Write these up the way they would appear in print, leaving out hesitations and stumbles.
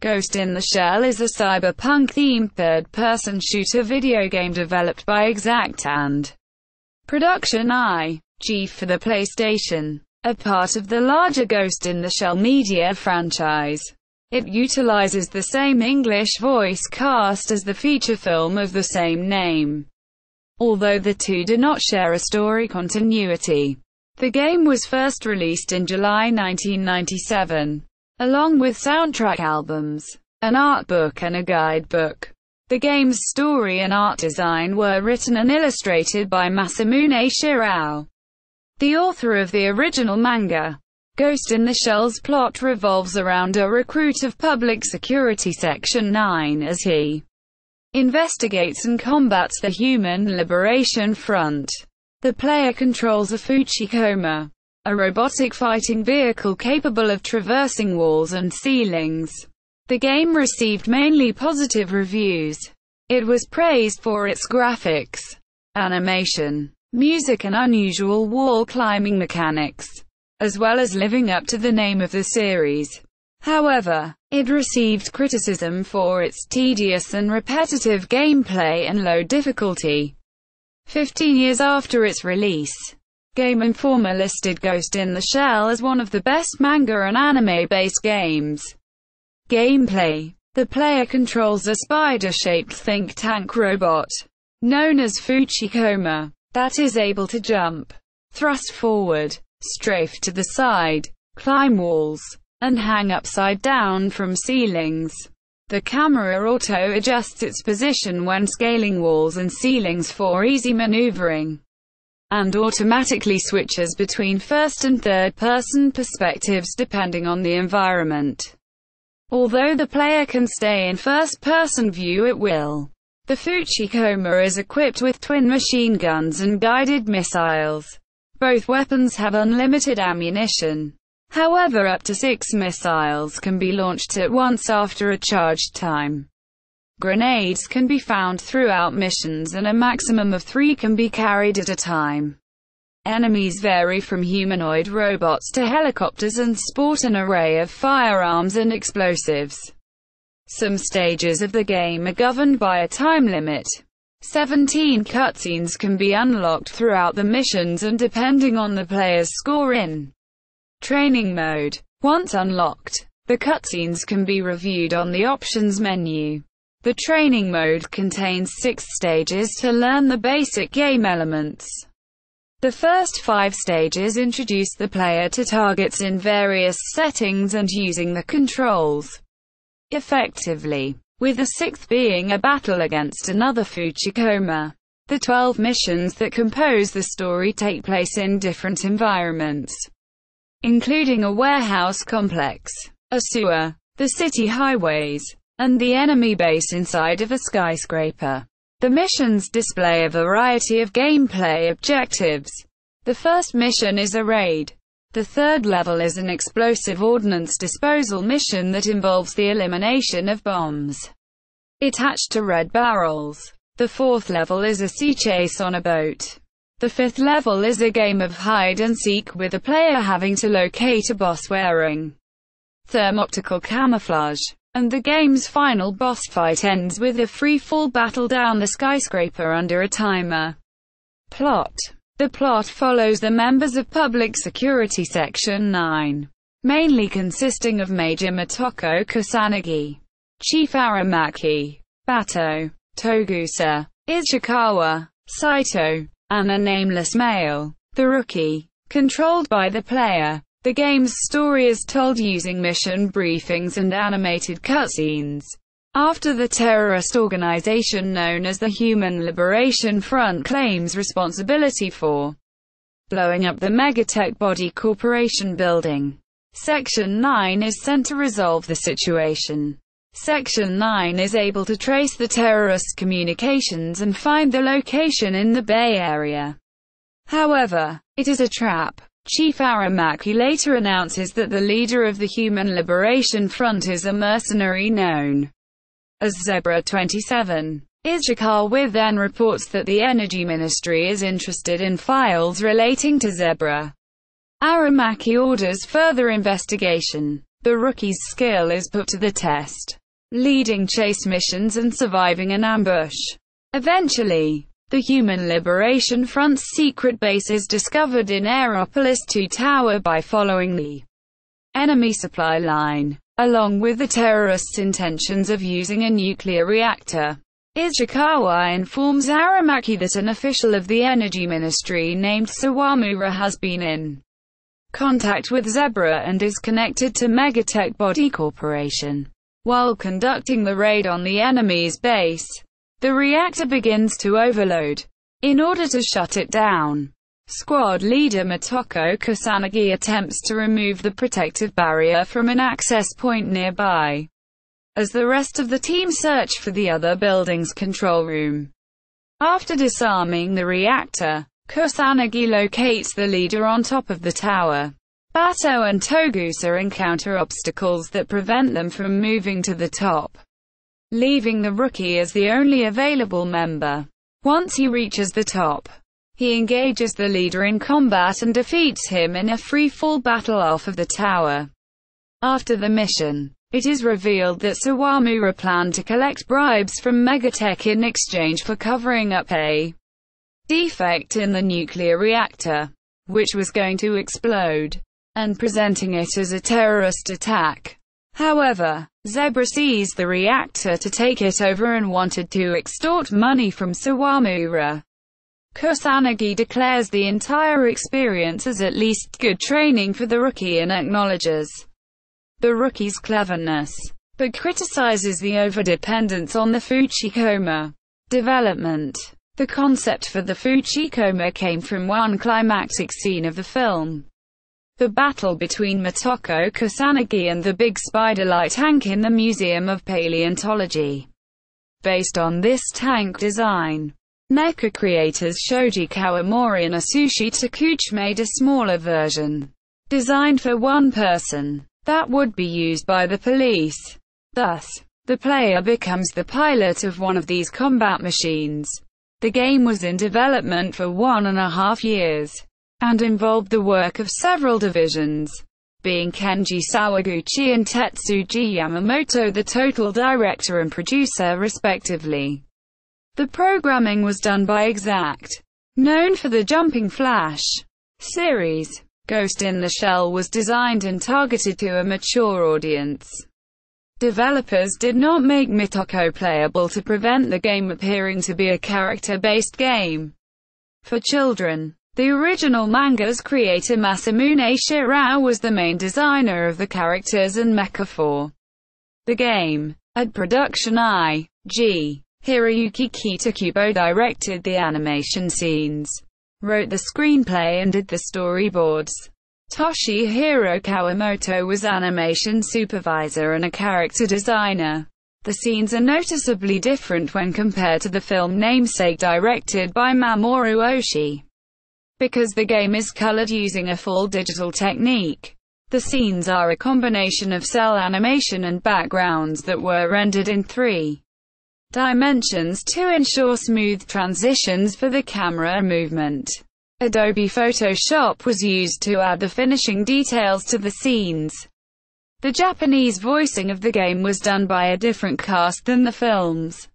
Ghost in the Shell is a cyberpunk-themed third-person shooter video game developed by Exact and Production I.G for the PlayStation. A part of the larger Ghost in the Shell media franchise, it utilizes the same English voice cast as the feature film of the same name, although the two do not share a story continuity. The game was first released in July 1997. Along with soundtrack albums, an artbook and a guidebook. The game's story and art design were written and illustrated by Masamune Shirow, the author of the original manga. Ghost in the Shell's plot revolves around a recruit of Public Security Section 9 as he investigates and combats the Human Liberation Front. The player controls a Fuchikoma, a robotic fighting vehicle capable of traversing walls and ceilings. The game received mainly positive reviews. It was praised for its graphics, animation, music and unusual wall climbing mechanics, as well as living up to the name of the series. However, it received criticism for its tedious and repetitive gameplay and low difficulty. 15 years after its release, Game Informer listed Ghost in the Shell as one of the best manga and anime-based games. Gameplay: the player controls a spider-shaped think tank robot, known as Fuchikoma, that is able to jump, thrust forward, strafe to the side, climb walls, and hang upside down from ceilings. The camera auto-adjusts its position when scaling walls and ceilings for easy maneuvering, and automatically switches between first and third-person perspectives depending on the environment. Although the player can stay in first-person view at will. The Fuchikoma is equipped with twin machine guns and guided missiles. Both weapons have unlimited ammunition. However, up to 6 missiles can be launched at once after a charge time. Grenades can be found throughout missions and a maximum of 3 can be carried at a time. Enemies vary from humanoid robots to helicopters and sport an array of firearms and explosives. Some stages of the game are governed by a time limit. 17 cutscenes can be unlocked throughout the missions and depending on the player's score in training mode. Once unlocked, the cutscenes can be reviewed on the options menu. The training mode contains 6 stages to learn the basic game elements. The first 5 stages introduce the player to targets in various settings and using the controls effectively, with the 6th being a battle against another Fuchikoma. The 12 missions that compose the story take place in different environments, including a warehouse complex, a sewer, the city highways, and the enemy base inside of a skyscraper. The missions display a variety of gameplay objectives. The first mission is a raid. The third level is an explosive ordnance disposal mission that involves the elimination of bombs attached to red barrels. The fourth level is a sea chase on a boat. The fifth level is a game of hide-and-seek with the player having to locate a boss wearing thermoptical camouflage. And the game's final boss fight ends with a free-fall battle down the skyscraper under a timer. Plot: the plot follows the members of Public Security Section 9, mainly consisting of Major Motoko Kusanagi, Chief Aramaki, Bato, Togusa, Ichikawa, Saito, and a nameless male, the Rookie, controlled by the player. The game's story is told using mission briefings and animated cutscenes. After the terrorist organization known as the Human Liberation Front claims responsibility for blowing up the Megatech Body Corporation building, Section 9 is sent to resolve the situation. Section 9 is able to trace the terrorist communications and find the location in the Bay Area. However, it is a trap. Chief Aramaki later announces that the leader of the Human Liberation Front is a mercenary known as Zebra 27. Ichikawa then reports that the Energy Ministry is interested in files relating to Zebra. Aramaki orders further investigation. The rookie's skill is put to the test, leading chase missions and surviving an ambush. Eventually, the Human Liberation Front's secret base is discovered in Aeropolis 2 Tower by following the enemy supply line, along with the terrorists' intentions of using a nuclear reactor. Ishikawa informs Aramaki that an official of the Energy Ministry named Sawamura has been in contact with Zebra and is connected to Megatech Body Corporation. While conducting the raid on the enemy's base, the reactor begins to overload. In order to shut it down, squad leader Motoko Kusanagi attempts to remove the protective barrier from an access point nearby, as the rest of the team search for the other building's control room. After disarming the reactor, Kusanagi locates the leader on top of the tower. Bato and Togusa encounter obstacles that prevent them from moving to the top, leaving the rookie as the only available member. Once he reaches the top, he engages the leader in combat and defeats him in a free-fall battle off of the tower. After the mission, it is revealed that Sawamura planned to collect bribes from Megatech in exchange for covering up a defect in the nuclear reactor, which was going to explode, and presenting it as a terrorist attack. However, Zebra seized the reactor to take it over and wanted to extort money from Sawamura. Kusanagi declares the entire experience as at least good training for the rookie and acknowledges the rookie's cleverness, but criticizes the overdependence on the Fuchikoma development. The concept for the Fuchikoma came from one climactic scene of the film: the battle between Motoko Kusanagi and the big spider-like tank in the Museum of Paleontology. Based on this tank design, mecha creators Shoji Kawamori and Asushi Takuchi made a smaller version, designed for one person, that would be used by the police. Thus, the player becomes the pilot of one of these combat machines. The game was in development for 1.5 years, and involved the work of several divisions, being Kenji Sawaguchi and Tetsuji Yamamoto the total director and producer respectively. The programming was done by Exact, known for the Jumping Flash series. Ghost in the Shell was designed and targeted to a mature audience. Developers did not make Motoko playable to prevent the game appearing to be a character-based game for children. The original manga's creator Masamune Shirow was the main designer of the characters and mecha for the game. At Production I.G, Hiroyuki Kitakubo directed the animation scenes, wrote the screenplay and did the storyboards. Toshihiro Kawamoto was animation supervisor and a character designer. The scenes are noticeably different when compared to the film Namesake directed by Mamoru Oshii. Because the game is colored using a full digital technique, the scenes are a combination of cell animation and backgrounds that were rendered in 3 dimensions to ensure smooth transitions for the camera movement. Adobe Photoshop was used to add the finishing details to the scenes. The Japanese voicing of the game was done by a different cast than the film's.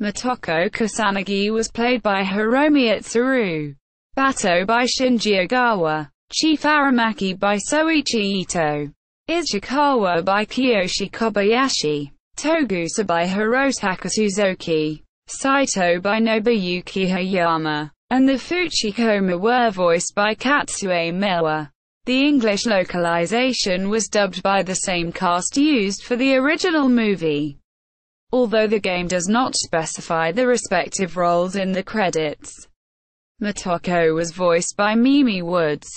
Motoko Kusanagi was played by Hiromi Itsuru, Bato by Shinji Ogawa, Chief Aramaki by Soichi Ito, Ishikawa by Kiyoshi Kobayashi, Togusa by Hirotaka Suzuki, Saito by Nobuyuki Hayama, and the Fuchikoma were voiced by Katsue Miwa. The English localization was dubbed by the same cast used for the original movie, although the game does not specify the respective roles in the credits. Motoko was voiced by Mimi Woods,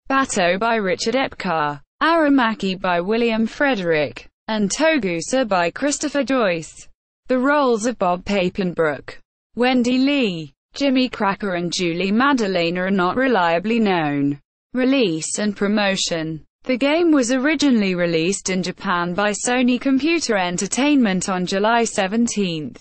Bato by Richard Epcar, Aramaki by William Frederick, and Togusa by Christopher Joyce. The roles of Bob Papenbrook, Wendy Lee, Jimmy Cracker and Julie Madalena are not reliably known. Release and promotion. The game was originally released in Japan by Sony Computer Entertainment on July 17,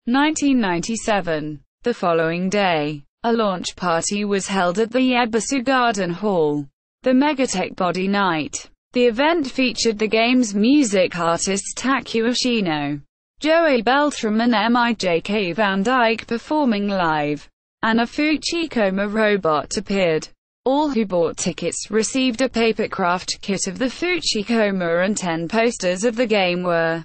1997. The following day, a launch party was held at the Ebisu Garden Hall. The Megatech Body Night, The event featured the game's music artists Taku Ashino, Joey Beltram and Mij Van Dyke performing live, and a Fuchikoma robot appeared. All who bought tickets received a papercraft kit of the Fuchikoma and 10 posters of the game were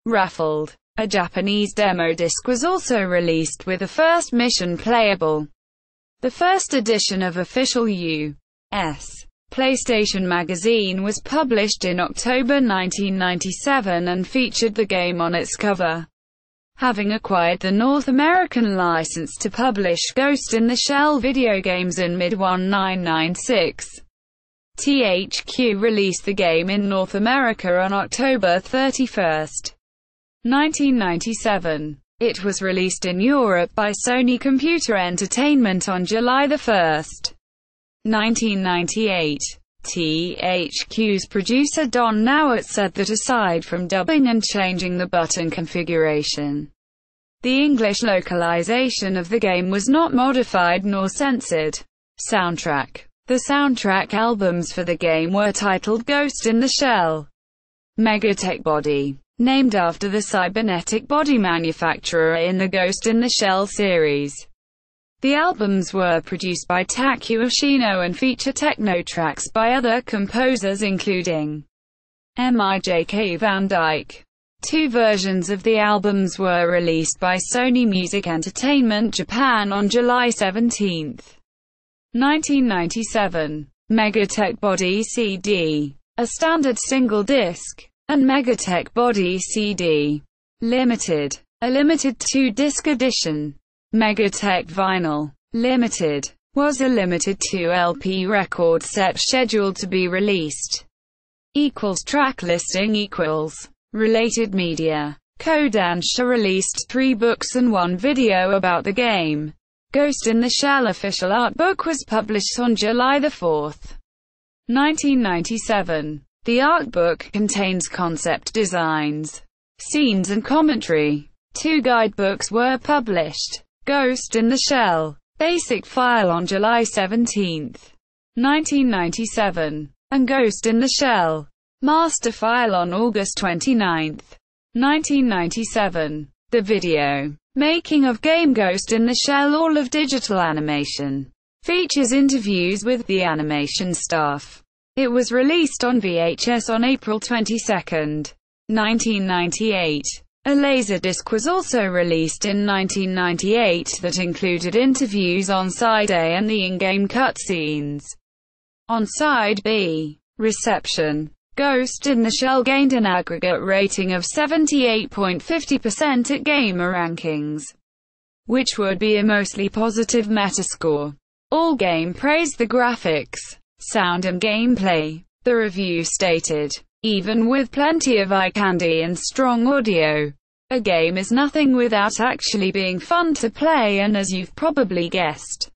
raffled. A Japanese demo disc was also released with the first mission playable. The first edition of official U.S. PlayStation magazine was published in October 1997 and featured the game on its cover. Having acquired the North American license to publish Ghost in the Shell video games in mid-1996, THQ released the game in North America on October 31, 1997. It was released in Europe by Sony Computer Entertainment on July 1, 1998. THQ's producer Don Knowett said that aside from dubbing and changing the button configuration, the English localization of the game was not modified nor censored. Soundtrack. The soundtrack albums for the game were titled Ghost in the Shell, Megatech Body, named after the cybernetic body manufacturer in the Ghost in the Shell series. The albums were produced by Taku Ashino and feature techno tracks by other composers including Mij Van Dyke. 2 versions of the albums were released by Sony Music Entertainment Japan on July 17, 1997. Megatech Body CD, a standard single disc, and Megatech Body CD Limited, a limited 2-disc edition. Megatech Vinyl Limited was a limited 2-LP record set scheduled to be released. Track listing Related media. Kodansha released 3 books and 1 video about the game. Ghost in the Shell official art book was published on July 4, 1997. The art book contains concept designs, scenes and commentary. 2 guidebooks were published. Ghost in the Shell basic file on July 17, 1997, and Ghost in the Shell master file on August 29, 1997. The video, Making of Game Ghost in the Shell all of digital animation, features interviews with the animation staff. It was released on VHS on April 22, 1998. A Laserdisc was also released in 1998 that included interviews on Side A and the in-game cutscenes. On Side B, reception. Ghost in the Shell gained an aggregate rating of 78.50% at Gamer Rankings, which would be a mostly positive Metascore. Allgame praised the graphics, sound and gameplay. The review stated, "Even with plenty of eye candy and strong audio, a game is nothing without actually being fun to play, and as you've probably guessed,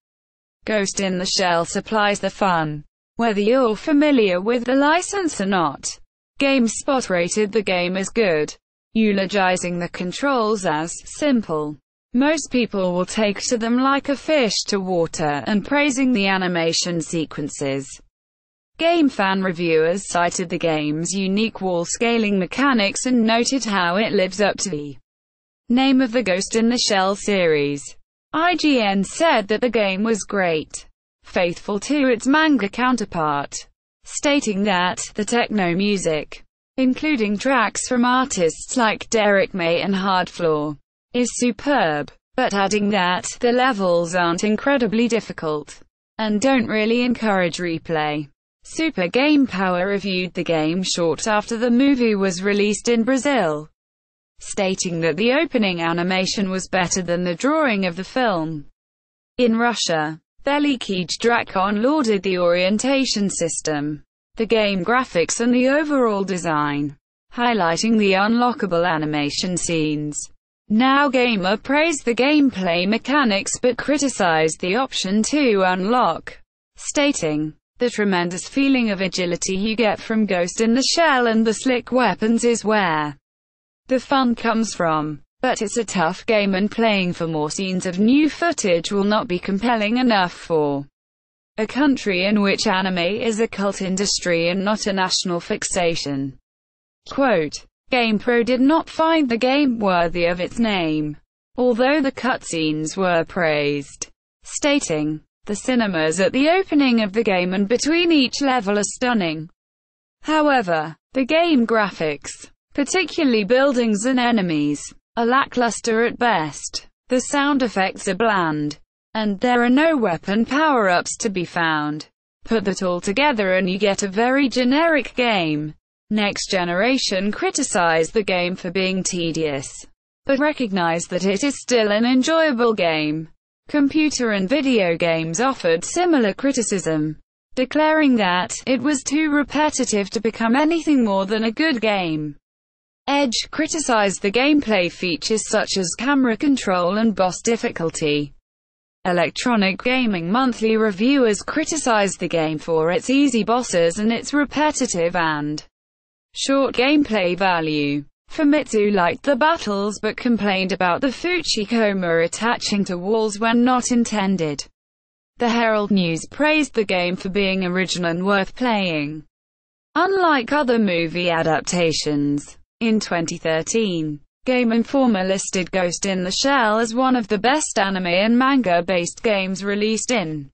Ghost in the Shell supplies the fun, whether you're familiar with the license or not." GameSpot rated the game as good, eulogizing the controls as simple. Most people will take to them like a fish to water, and praising the animation sequences. GameFan reviewers cited the game's unique wall scaling mechanics and noted how it lives up to the name of the Ghost in the Shell series. IGN said that the game was great, faithful to its manga counterpart, stating that the techno music, including tracks from artists like Derek May and Hardfloor, is superb, but adding that the levels aren't incredibly difficult and don't really encourage replay. Super Game Power reviewed the game short after the movie was released in Brazil, stating that the opening animation was better than the drawing of the film. In Russia, Velikij Drakon lauded the orientation system, the game graphics and the overall design, highlighting the unlockable animation scenes. Now Gamer praised the gameplay mechanics but criticized the option to unlock, stating, "The tremendous feeling of agility you get from Ghost in the Shell and the slick weapons is where the fun comes from. But it's a tough game and playing for more scenes of new footage will not be compelling enough for a country in which anime is a cult industry and not a national fixation. Quote, GamePro did not find the game worthy of its name, although the cutscenes were praised, stating, the cinemas at the opening of the game and between each level are stunning. However, the game graphics, particularly buildings and enemies, are lackluster at best. The sound effects are bland, and there are no weapon power-ups to be found. Put that all together and you get a very generic game. Next Generation criticized the game for being tedious, but recognized that it is still an enjoyable game. Computer and video games offered similar criticism, declaring that it was too repetitive to become anything more than a good game. Edge criticized the gameplay features such as camera control and boss difficulty. Electronic Gaming Monthly reviewers criticized the game for its easy bosses and its repetitive and short gameplay value. Famitsu liked the battles but complained about the Fuchikoma attaching to walls when not intended. The Herald News praised the game for being original and worth playing. Unlike other movie adaptations, in 2013, Game Informer listed Ghost in the Shell as one of the best anime and manga-based games released in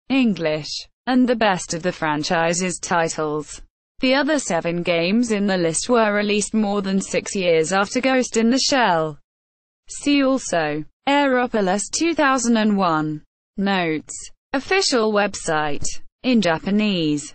English, and the best of the franchise's titles. The other 7 games in the list were released more than 6 years after Ghost in the Shell. See also, Aeropolis 2001. Notes. Official website. In Japanese.